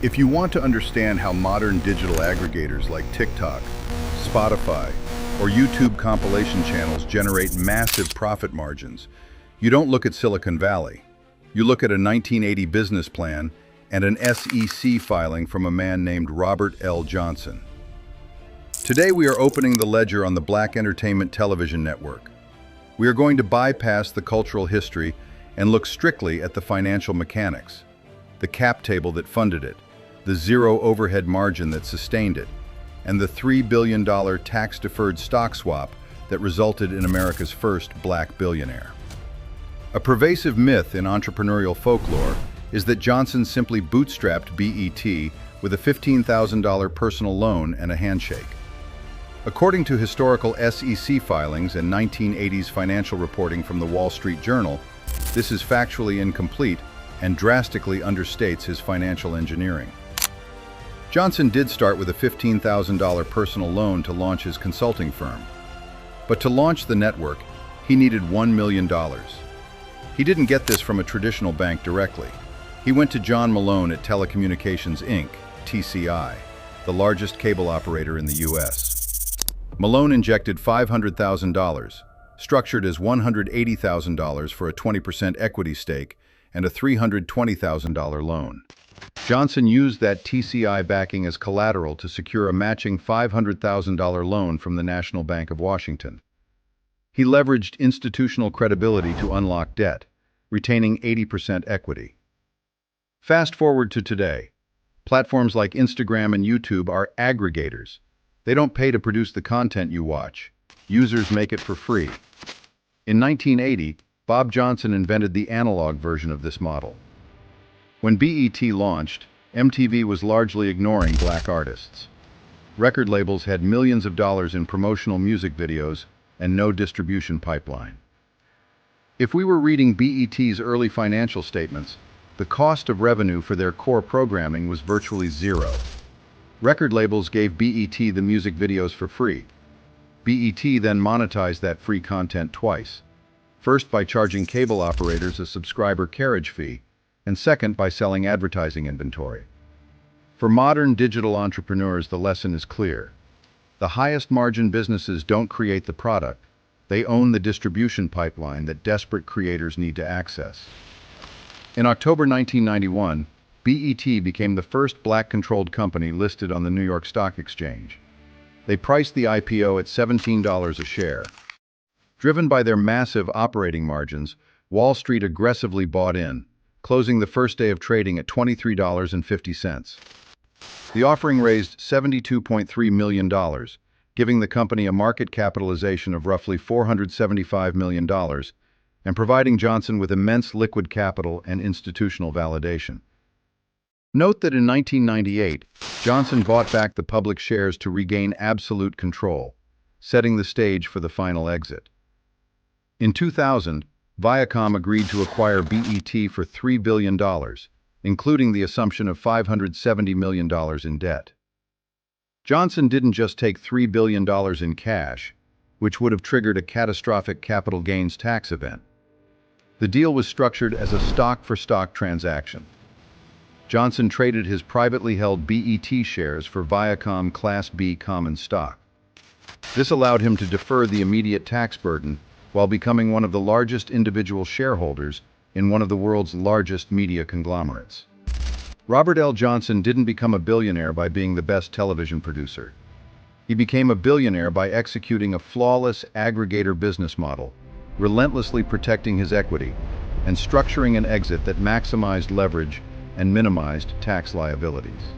If you want to understand how modern digital aggregators like TikTok, Spotify, or YouTube compilation channels generate massive profit margins, you don't look at Silicon Valley. You look at a 1980 business plan and an SEC filing from a man named Robert L. Johnson. Today we are opening the ledger on the Black Entertainment Television Network. We are going to bypass the cultural history and look strictly at the financial mechanics, the cap table that funded it, the zero overhead margin that sustained it, and the $3 billion tax-deferred stock swap that resulted in America's first black billionaire. A pervasive myth in entrepreneurial folklore is that Johnson simply bootstrapped BET with a $15,000 personal loan and a handshake. According to historical SEC filings and 1980s financial reporting from the Wall Street Journal, this is factually incomplete and drastically understates his financial engineering. Johnson did start with a $15,000 personal loan to launch his consulting firm. But to launch the network, he needed $1 million. He didn't get this from a traditional bank directly. He went to John Malone at Telecommunications Inc., TCI, the largest cable operator in the U.S. Malone injected $500,000, structured as $180,000 for a 20% equity stake and a $320,000 loan. Johnson used that TCI backing as collateral to secure a matching $500,000 loan from the National Bank of Washington. He leveraged institutional credibility to unlock debt, retaining 80% equity. Fast forward to today. Platforms like Instagram and YouTube are aggregators. They don't pay to produce the content you watch. Users make it for free. In 1980, Bob Johnson invented the analog version of this model. When BET launched, MTV was largely ignoring black artists. Record labels had millions of dollars in promotional music videos and no distribution pipeline. If we were reading BET's early financial statements, the cost of revenue for their core programming was virtually zero. Record labels gave BET the music videos for free. BET then monetized that free content twice. First by charging cable operators a subscriber carriage fee, and second by selling advertising inventory. For modern digital entrepreneurs, the lesson is clear. The highest margin businesses don't create the product. They own the distribution pipeline that desperate creators need to access. In October 1991, BET became the first black-controlled company listed on the New York Stock Exchange. They priced the IPO at $17 a share. Driven by their massive operating margins, Wall Street aggressively bought in, closing the first day of trading at $23.50. The offering raised $72.3 million, giving the company a market capitalization of roughly $475 million, and providing Johnson with immense liquid capital and institutional validation. Note that in 1998, Johnson bought back the public shares to regain absolute control, setting the stage for the final exit. In 2000, Viacom agreed to acquire BET for $3 billion, including the assumption of $570 million in debt. Johnson didn't just take $3 billion in cash, which would have triggered a catastrophic capital gains tax event. The deal was structured as a stock-for-stock transaction. Johnson traded his privately held BET shares for Viacom Class B common stock. This allowed him to defer the immediate tax burden while becoming one of the largest individual shareholders in one of the world's largest media conglomerates. Robert L. Johnson didn't become a billionaire by being the best television producer. He became a billionaire by executing a flawless aggregator business model, relentlessly protecting his equity, and structuring an exit that maximized leverage and minimized tax liabilities.